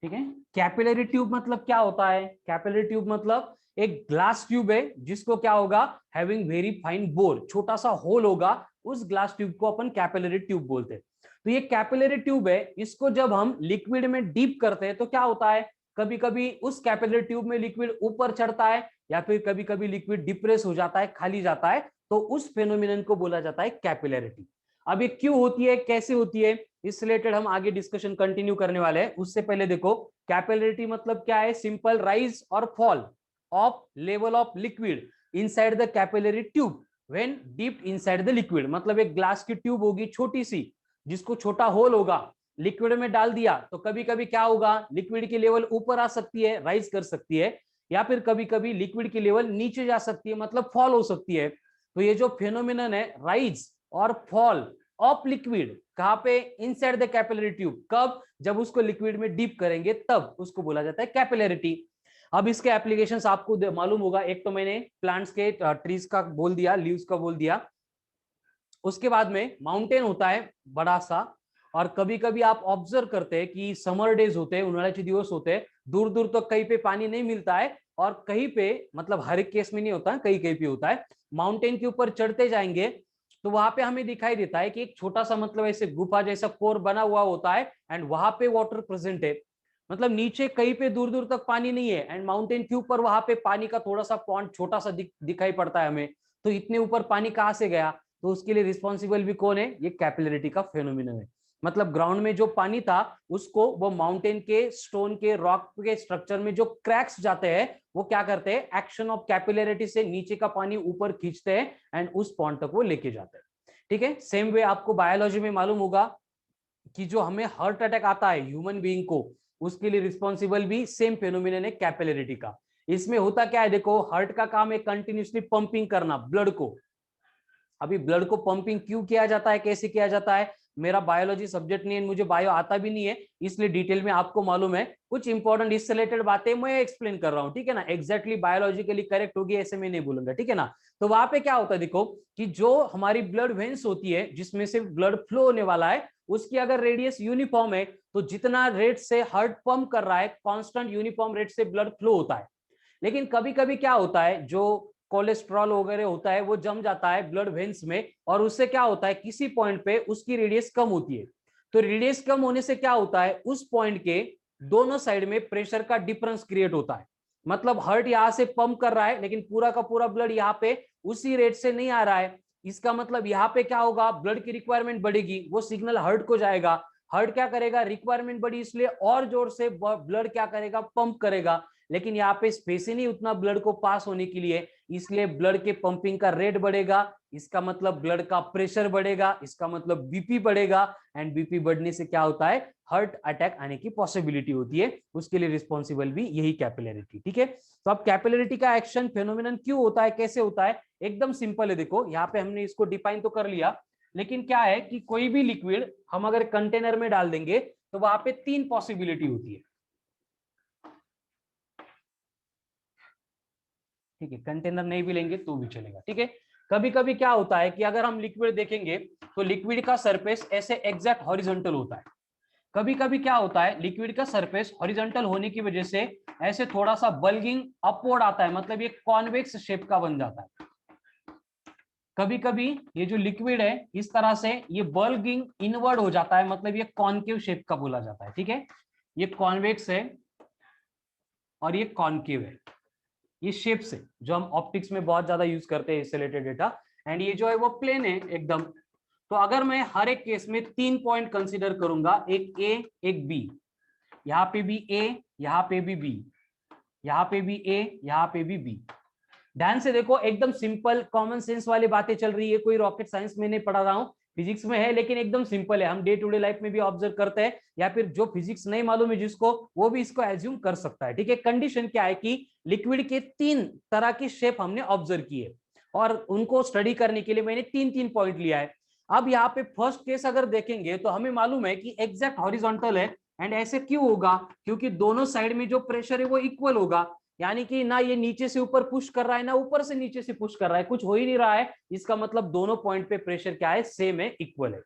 Speaker 1: ठीक है, कैपिलरी ट्यूब मतलब क्या होता है? कैपिलरी ट्यूब मतलब एक ग्लास ट्यूब है जिसको क्या होगा? हैविंग वेरी फाइन बोर, छोटा सा होल होगा, उस ग्लास ट्यूब को अपन कैपिलरी ट्यूब बोलते हैं। तो ये कैपिलरी ट्यूब है, इसको जब हम लिक्विड में डीप करते हैं तो क्या होता है? कभी कभी उस कैपिलरी ट्यूब में लिक्विड ऊपर चढ़ता है, या फिर कभी कभी लिक्विड डिप्रेस हो जाता है, खाली जाता है, तो उस फेनोमेनन को बोला जाता है कैपिलैरिटी। अब ये क्यों होती है, कैसे होती है, इस रिलेटेड हम आगे डिस्कशन कंटिन्यू करने वाले हैं। उससे पहले देखो, कैपिलैरिटी मतलब क्या है? सिंपल राइज और fall of level of liquid inside the capillary tube when deep inside the liquid. मतलब एक ग्लास की ट्यूब होगी छोटी सी, जिसको छोटा होल होगा, लिक्विड में डाल दिया तो कभी कभी क्या होगा? लिक्विड की लेवल ऊपर आ सकती है, राइज कर सकती है, या फिर कभी कभी लिक्विड की लेवल नीचे जा सकती है, मतलब फॉल हो सकती है। तो ये जो फेनोमेनन है राइज और फॉल ऑफ लिक्विड, कहां पे? Inside the capillary tube. कब? जब उसको लिक्विड में डीप करेंगे तब उसको बोला जाता है कैपिलैरिटी। अब इसके एप्लीकेशंस आपको मालूम होगा, एक तो मैंने प्लांट्स के ट्रीज का बोल दिया, लीव्स का बोल दिया, उसके बाद में माउंटेन होता है बड़ा सा, और कभी कभी आप ऑब्जर्व करते हैं कि समर डेज होते हैं, उन्हाळ्याचे दिवस होते हैं, दूर दूर तक कहीं पे पानी नहीं मिलता है, और कहीं पे, मतलब हर एक केस में नहीं होता, कहीं कहीं पे होता है, माउंटेन के ऊपर चढ़ते जाएंगे तो वहां पे हमें दिखाई देता है कि एक छोटा सा, मतलब ऐसे गुफा जैसा कोर बना हुआ होता है, एंड वहां पे वाटर प्रेजेंट है। मतलब नीचे कहीं पे दूर दूर तक पानी नहीं है, एंड माउंटेन के ऊपर वहां पे पानी का थोड़ा सा पॉन्ड छोटा सा दिखाई पड़ता है हमें। तो इतने ऊपर पानी कहां से गया? तो उसके लिए रिस्पॉन्सिबल भी कौन है? ये कैपिलैरिटी का फेनोमेनन है। मतलब ग्राउंड में जो पानी था उसको वो माउंटेन के स्टोन के रॉक के स्ट्रक्चर में जो क्रैक्स जाते हैं, वो क्या करते हैं? एक्शन ऑफ कैपिलैरिटी से नीचे का पानी ऊपर खींचते हैं एंड उस पॉइंट तक वो लेके जाते हैं। ठीक है, सेम वे आपको बायोलॉजी में मालूम होगा कि जो हमें हार्ट अटैक आता है ह्यूमन बीइंग को, उसके लिए रिस्पॉन्सिबल भी सेम फेनोमेनन है कैपिलैरिटी का। इसमें होता क्या है? देखो, हार्ट का काम है कंटिन्यूसली पंपिंग करना ब्लड को। अभी ब्लड को पंपिंग क्यों किया जाता है, कैसे किया जाता है, मेरा बायोलॉजी सब्जेक्ट नहीं है, मुझे बायो आता भी नहीं है, इसलिए डिटेल में आपको मालूम है। कुछ इंपॉर्टेंट इससे रिलेटेड बातें मैं एक्सप्लेन कर रहा हूं, ठीक है ना। एग्जैक्टली बायोलॉजिकली करेक्ट होगी ऐसे मैं नहीं बोलूंगा, ठीक है ना। तो वहां पे क्या होता है, देखो कि जो हमारी ब्लड वेन्स होती है जिसमें से ब्लड फ्लो होने वाला है, उसकी अगर रेडियस यूनिफॉर्म है तो जितना रेट से हार्ट पंप कर रहा है, कांस्टेंट यूनिफॉर्म रेट से ब्लड फ्लो होता है। लेकिन कभी कभी क्या होता है, जो कोलेस्ट्रॉल वगैरह होता है वो जम जाता है ब्लड वेन्स में, और उससे क्या होता है, किसी पॉइंट पे उसकी रेडियस कम होती है। तो रेडियस कम होने से क्या होता है, उस पॉइंट के दोनों साइड में प्रेशर का डिफरेंस क्रिएट होता है। मतलब हार्ट यहां से पंप कर रहा है, लेकिन पूरा का पूरा ब्लड यहाँ पे उसी रेट से नहीं आ रहा है। इसका मतलब यहाँ पे क्या होगा, ब्लड की रिक्वायरमेंट बढ़ेगी, वो सिग्नल हार्ट को जाएगा, हार्ट क्या करेगा, रिक्वायरमेंट बढ़ी इसलिए और जोर से ब्लड क्या करेगा, पंप करेगा, लेकिन यहाँ पे स्पेस ही नहीं उतना ब्लड को पास होने के लिए, इसलिए ब्लड के पंपिंग का रेट बढ़ेगा, इसका मतलब ब्लड का प्रेशर बढ़ेगा, इसका मतलब बीपी बढ़ेगा, एंड बीपी बढ़ने से क्या होता है, हार्ट अटैक आने की पॉसिबिलिटी होती है, उसके लिए रिस्पॉन्सिबल भी यही कैपिलरिटी। ठीक है, तो अब कैपिलरिटी का एक्शन फेनोमेनन क्यों होता है, कैसे होता है, एकदम सिंपल है। देखो यहाँ पे हमने इसको डिफाइन तो कर लिया, लेकिन क्या है कि कोई भी लिक्विड हम अगर कंटेनर में डाल देंगे तो वहां पे 3 पॉसिबिलिटी होती है। ठीक है, कंटेनर नहीं भी लेंगे तो भी चलेगा। ठीक है, कभी कभी क्या होता है कि अगर हम लिक्विड देखेंगे तो लिक्विड का सरफेस ऐसे एग्जैक्ट हॉरिजॉन्टल होता है, कभी कभी क्या होता है लिक्विड का सरफेस हॉरिजॉन्टल होने की वजह से ऐसे थोड़ा सा बल्गिंग अपवर्ड आता है, मतलब ये कॉन्वेक्स शेप का बन जाता है। कभी कभी ये जो लिक्विड है इस तरह से ये बल्गिंग इनवर्ड हो जाता है, मतलब ये कॉन्केव शेप का बोला जाता है। ठीक है, ये कॉन्वेक्स है और ये कॉन्केव है, ये शेप से जो हम ऑप्टिक्स में बहुत ज्यादा यूज करते हैं इससे रिलेटेड डेटा, एंड ये जो है वो प्लेन है एकदम। तो अगर मैं हर एक केस में 3 पॉइंट कंसीडर करूंगा, एक ए एक बी, यहाँ पे भी ए, यहाँ पे भी बी, यहाँ पे भी ए, यहाँ पे भी बी। ध्यान से देखो, एकदम सिंपल कॉमन सेंस वाली बातें चल रही है, कोई रॉकेट साइंस में नहीं पढ़ा रहा हूं, फिजिक्स में है, लेकिन एकदम सिंपल है, हम डे टू डे लाइफ में भी ऑब्जर्व करते हैं, या फिर जो फिजिक्स नहीं मालूम है जिसको, वो भी इसको एज्यूम कर सकता है। ठीक है, कंडीशन क्या है कि लिक्विड के 3 तरह की शेप हमने ऑब्जर्व की है, और उनको स्टडी करने के लिए मैंने 3 पॉइंट लिया है। अब यहाँ पे फर्स्ट केस अगर देखेंगे तो हमें मालूम है कि एग्जैक्ट हॉरिजॉन्टल है, एंड ऐसे क्यों होगा, क्योंकि दोनों साइड में जो प्रेशर है वो इक्वल होगा, यानी कि ना ये नीचे से ऊपर पुश कर रहा है ना ऊपर से नीचे से पुश कर रहा है, कुछ हो ही नहीं रहा है, इसका मतलब दोनों पॉइंट पे प्रेशर क्या है, सेम है, इक्वल है।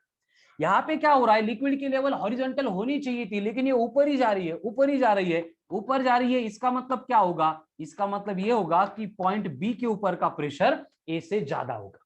Speaker 1: यहाँ पे क्या हो रहा है, लिक्विड की लेवल हॉरिजॉन्टल होनी चाहिए थी, लेकिन ये ऊपर ही जा रही है, ऊपर ही जा रही है, ऊपर जा रही है, इसका मतलब क्या होगा, इसका मतलब ये होगा कि पॉइंट बी के ऊपर का प्रेशर ए से ज्यादा होगा।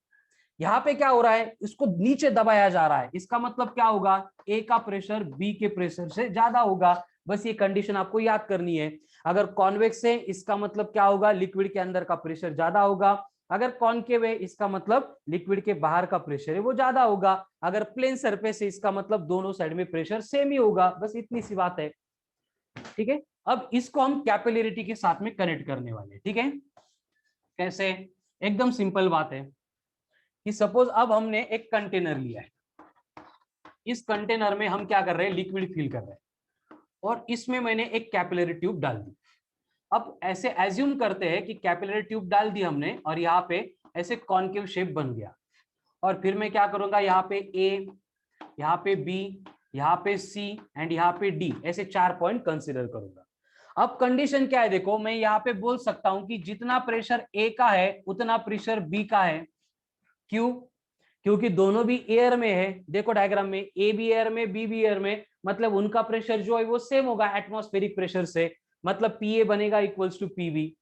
Speaker 1: यहाँ पे क्या हो रहा है, इसको नीचे दबाया जा रहा है, इसका मतलब क्या होगा, ए का प्रेशर बी के प्रेशर से ज्यादा होगा। बस ये कंडीशन आपको याद करनी है। अगर कॉन्वेक्स है इसका मतलब क्या होगा, लिक्विड के अंदर का प्रेशर ज्यादा होगा, अगर कॉन्केव है इसका मतलब लिक्विड के बाहर का प्रेशर है वो ज्यादा होगा, अगर प्लेन सरफेस है इसका मतलब दोनों साइड में प्रेशर सेम ही होगा, बस इतनी सी बात है। ठीक है, अब इसको हम कैपिलरिटी के साथ में कनेक्ट करने वाले हैं। ठीक है, कैसे, एकदम सिंपल बात है कि सपोज अब हमने एक कंटेनर लिया है, इस कंटेनर में हम क्या कर रहे हैं, लिक्विड फिल कर रहे हैं, और इसमें मैंने एक कैपिलरी ट्यूब डाल दी। अब ऐसे एज्यूम करते हैं कि कैपिलरी ट्यूब डाल दी हमने और यहाँ पे ऐसे कॉन्केव शेप बन गया, और फिर मैं क्या करूंगा, यहाँ पे ए, यहाँ पे बी, यहाँ पे सी एंड यहाँ पे डी, ऐसे 4 पॉइंट कंसीडर करूंगा। अब कंडीशन क्या है, देखो मैं यहाँ पे बोल सकता हूं कि जितना प्रेशर ए का है उतना प्रेशर बी का है। क्यों, क्योंकि दोनों भी एयर में है, देखो डायग्राम में ए भी एयर में बी भी एयर में, मतलब उनका प्रेशर जो है वो सेम होगा एटमॉस्फेरिक प्रेशर से, मतलब पीए बनेगा इक्वल्स टू पीवी।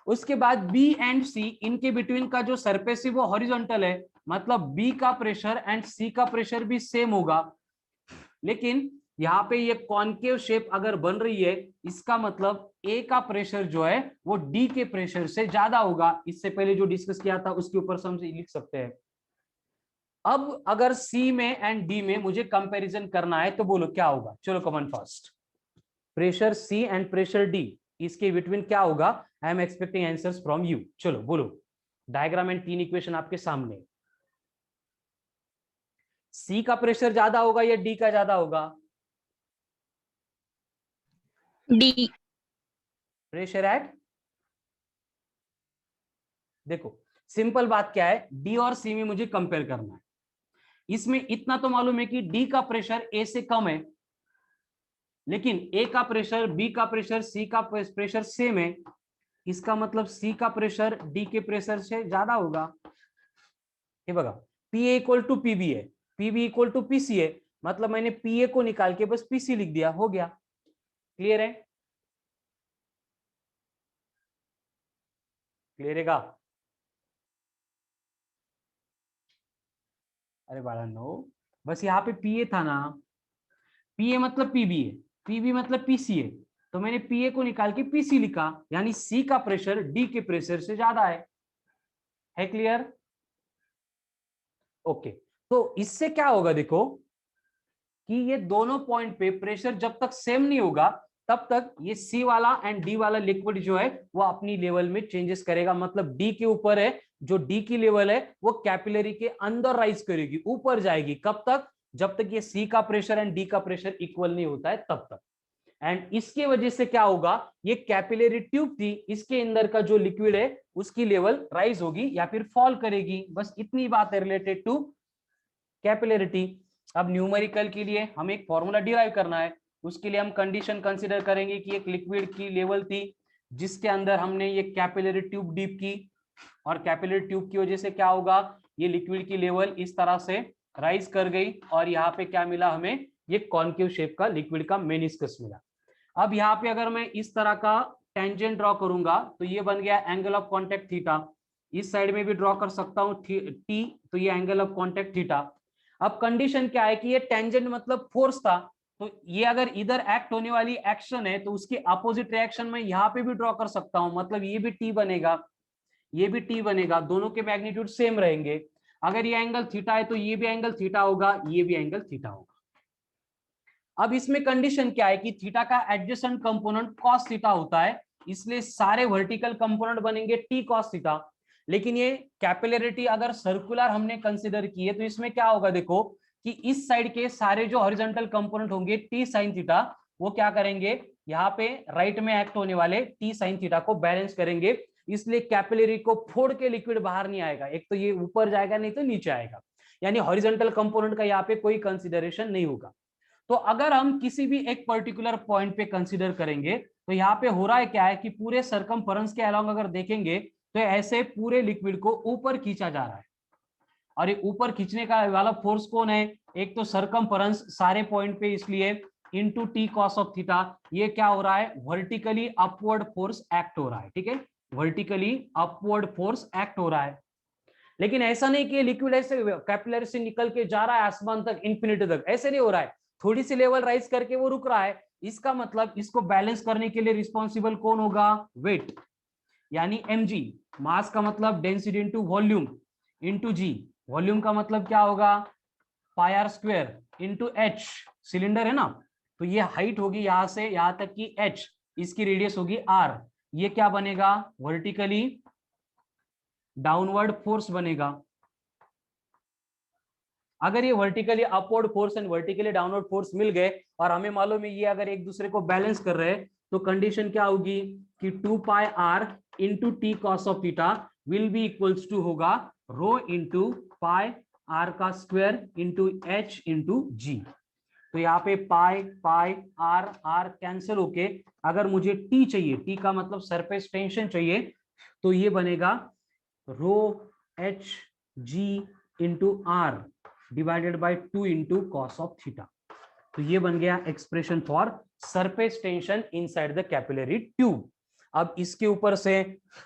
Speaker 1: उसके बाद बी एंड सी, इनके बिटवीन का जो सरफेस है वो हॉरिजॉन्टल है, मतलब बी का प्रेशर एंड सी का प्रेशर भी सेम होगा, लेकिन यहाँ पे ये कॉन्केव शेप अगर बन रही है, इसका मतलब ए का प्रेशर जो है वो डी के प्रेशर से ज्यादा होगा। इससे पहले जो डिस्कस किया था उसके ऊपर से हम लिख सकते हैं। अब अगर सी में एंड डी में मुझे कंपैरिजन करना है तो बोलो क्या होगा, चलो come on fast, pressure C and pressure D, इसके बिटवीन क्या होगा, I am expecting answers from you, चलो बोलो। डायग्राम एंड 3 इक्वेशन आपके सामने, सी का प्रेशर ज्यादा होगा या डी का ज्यादा होगा,
Speaker 3: डी।
Speaker 1: प्रेशर एट, देखो सिंपल बात क्या है, डी और सी में मुझे कंपेयर करना है, इसमें इतना तो मालूम है कि डी का प्रेशर ए से कम है, लेकिन ए का प्रेशर, बी का प्रेशर, सी का प्रेशर सेम है, इसका मतलब सी का प्रेशर डी के प्रेशर से ज्यादा होगा। ये बघा, पीए इक्वल टू पीबी है, पीबी इक्वल टू पीसी है, मतलब मैंने पीए को निकाल के बस पीसी लिख दिया, हो गया। क्लियर है, क्लियर है का, अरे बाला नो, बस यहाँ पे पीए था ना, पीए मतलब पीबी है, पीबी मतलब पीसी है, तो मैंने पीए को निकाल के पीसी लिखा, यानी सी का प्रेशर डी के प्रेशर से ज्यादा है क्लियर। ओके, तो इससे क्या होगा देखो, कि ये दोनों पॉइंट पे प्रेशर जब तक सेम नहीं होगा तब तक ये सी वाला एंड डी वाला लिक्विड जो है वो अपनी लेवल में चेंजेस करेगा। मतलब डी के ऊपर है, जो डी की लेवल है वो कैपिलरी के अंदर राइज करेगी, ऊपर जाएगी। कब तक? जब तक ये सी का प्रेशर एंड डी का प्रेशर इक्वल नहीं होता है तब तक। एंड इसके वजह से क्या होगा, ये कैपिलरी ट्यूब थी, इसके अंदर का जो लिक्विड है उसकी लेवल राइज होगी या फिर फॉल करेगी। बस इतनी बात है रिलेटेड टू कैपिलरिटी। अब न्यूमेरिकल के लिए हमें एक फॉर्मूला डिराइव करना है। उसके लिए हम कंडीशन कंसीडर करेंगे कि एक लिक्विड की लेवल थी जिसके अंदर हमने ये कैपिलरी ट्यूब डीप की, और कैपिलरी ट्यूब की वजह से क्या होगा, ये लिक्विड की लेवल इस तरह से राइज कर गई और यहाँ पे क्या मिला हमें, ये कॉन्केव शेप का लिक्विड का मेनिस्कस मिला। अब यहाँ पे अगर मैं इस तरह का टेंजेंट ड्रॉ करूंगा तो ये बन गया एंगल ऑफ कॉन्टेक्ट थीटा। इस साइड में भी ड्रॉ कर सकता हूँ टी, तो ये एंगल ऑफ कॉन्टेक्ट थीटा। अब कंडीशन क्या है कि ये टेंजेंट मतलब फोर्स था, तो ये अगर इधर एक्ट होने वाली एक्शन है तो उसके अपोजिट रिएक्शन में यहाँ पे भी ड्रॉ कर सकता हूं। मतलब ये भी टी बनेगा, ये भी टी बनेगा, दोनों के मैग्नीट्यूड सेम रहेंगे। अगर ये एंगल थीटा है तो ये भी एंगल थीटा होगा, ये भी एंगल थीटा होगा। अब इसमें कंडीशन क्या है कि थीटा का एडजेसेंट कंपोनेंट कॉस थीटा होता है, इसलिए सारे वर्टिकल कंपोनेंट बनेंगे टी कॉस थीटा। लेकिन ये कैपिलरिटी अगर सर्कुलर हमने कंसीडर की है तो इसमें क्या होगा, देखो कि इस साइड के सारे जो हॉरिजॉन्टल कंपोनेंट होंगे टी साइन थीटा, वो क्या करेंगे, यहाँ पे राइट में एक्ट होने वाले टी साइन थीटा को बैलेंस करेंगे। इसलिए कैपिलरी को फोड़ के लिक्विड बाहर नहीं आएगा, एक तो ये ऊपर जाएगा नहीं तो नीचे आएगा, यानी हॉरिजॉन्टल कंपोनेंट का यहाँ पे कोई कंसिडरेशन नहीं होगा। तो अगर हम किसी भी एक पर्टिकुलर पॉइंट पे कंसीडर करेंगे तो यहाँ पे हो रहा है क्या है कि पूरे सरकमफेरेंस के अलोंग अगर देखेंगे तो ऐसे पूरे लिक्विड को ऊपर खींचा जा रहा है। और ये ऊपर खींचने का वाला फोर्स कौन है, एक तो सरकमफेरेंस सारे पॉइंट पे, इसलिए into T cos of theta. ये क्या हो रहा है, वर्टिकली अपवर्ड फोर्स एक्ट हो रहा है। ठीक है, वर्टिकली अपवर्ड फोर्स एक्ट हो रहा है। लेकिन ऐसा नहीं कि लिक्विड ऐसे कैपिलरी से निकल के जा रहा है आसमान तक, इंफिनिटी तक, ऐसे नहीं हो रहा है। थोड़ी सी लेवल राइज करके वो रुक रहा है। इसका मतलब इसको बैलेंस करने के लिए रिस्पॉन्सिबल कौन होगा, वेट, यानी mg। मास का मतलब density into volume into G. Volume का मतलब क्या होगा, pi r square into h, cylinder है ना, तो ये हाइट होगी यहां से यहां तक की h, इसकी रेडियस होगी r। ये क्या बनेगा, वर्टिकली डाउनवर्ड फोर्स बनेगा। अगर ये vertically upward force and vertically downward force मिल गए और हमें मालूम है ये अगर एक दूसरे को बैलेंस कर रहे हैं तो कंडीशन क्या होगी कि 2 pi r into T cos of theta will be equals to होगा रो इंटू पाई आर का square into h into g. तो यहाँ पे pi pi r r cancel होके अगर मुझे टी चाहिए, टी का मतलब सरफेस टेंशन चाहिए, तो ये बनेगा rho h g into r divided by 2 into cos of theta. तो ये बन गया expression for surface tension inside the capillary tube. अब इसके ऊपर से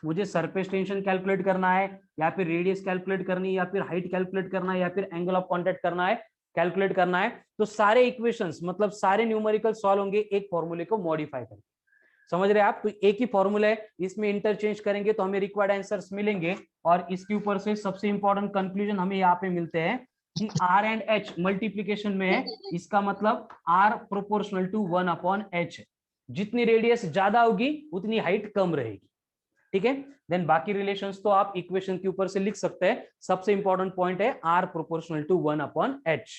Speaker 1: मुझे सरफेस टेंशन कैलकुलेट करना है या फिर रेडियस कैलकुलेट करनी है या फिर हाइट कैलकुलेट करना है या फिर एंगल ऑफ कांटेक्ट करना है, कैलकुलेट करना है, तो सारे इक्वेशंस मतलब सारे न्यूमेरिकल सॉल्व होंगे एक फॉर्मूले को मॉडिफाई करके। समझ रहे हैं आप, तो एक ही फॉर्मूला है, इसमें इंटरचेंज करेंगे तो हमें रिक्वायर्ड आंसर्स मिलेंगे। और इसके ऊपर से सबसे इंपॉर्टेंट कंक्लूजन हमें यहाँ पे मिलते हैं कि R एंड H मल्टीप्लीकेशन में है, इसका मतलब R प्रोपोर्शनल टू 1/H है। जितनी रेडियस ज्यादा होगी उतनी हाइट कम रहेगी। ठीक है, देन बाकी रिलेशंस तो आप इक्वेशन के ऊपर से लिख सकते हैं। सबसे इंपॉर्टेंट पॉइंट है R प्रोपोर्शनल टू 1/H।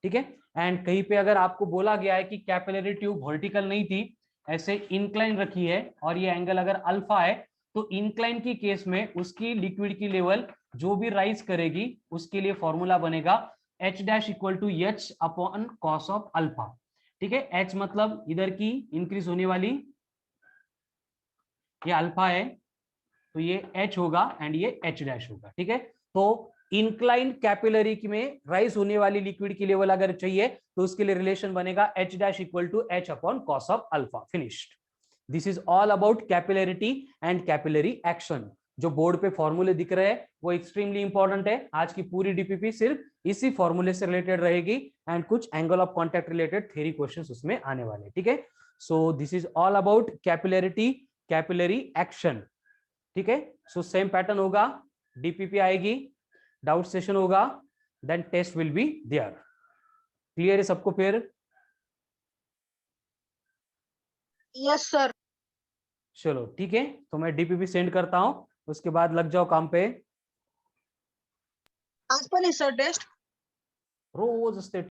Speaker 1: ठीक है, एंड कहीं पे अगर आपको बोला गया है कि कैपिलरी ट्यूब वर्टिकल नहीं थी, ऐसे इंक्लाइन रखी है और ये एंगल अगर अल्फा है, तो इंक्लाइन की केस में उसकी लिक्विड की लेवल जो भी राइज करेगी उसके लिए फॉर्मूला बनेगा H dash equal to H upon cos of alpha. ठीक है, H मतलब इधर की इंक्रीज होने वाली, ये अल्फा है तो ये H होगा एंड ये H डैश होगा। ठीक है, तो इंक्लाइन कैपिलरी में राइज होने वाली लिक्विड की लेवल अगर चाहिए तो उसके लिए रिलेशन बनेगा H dash equal to H upon cos of alpha. Finished. This is all about capillarity and capillary action. जो बोर्ड पे फॉर्मूले दिख रहे हैं वो एक्सट्रीमली इंपॉर्टेंट है। आज की पूरी डीपीपी सिर्फ इसी फॉर्मूले से रिलेटेड रहेगी एंड कुछ angle of contact related theory questions उसमें आने वाले। ठीक है, so this is all about capillarity, capillary action. ठीक है, सो सेम पैटर्न होगा, डीपीपी आएगी, डाउट सेशन होगा, then test will be there. Clear है सबको फिर?
Speaker 3: Yes sir.
Speaker 1: चलो ठीक है, तो मैं डीपीपी सेंड करता हूं, उसके बाद लग जाओ काम पे।
Speaker 3: आज पण आहे सर टेस्ट?
Speaker 1: रोज असते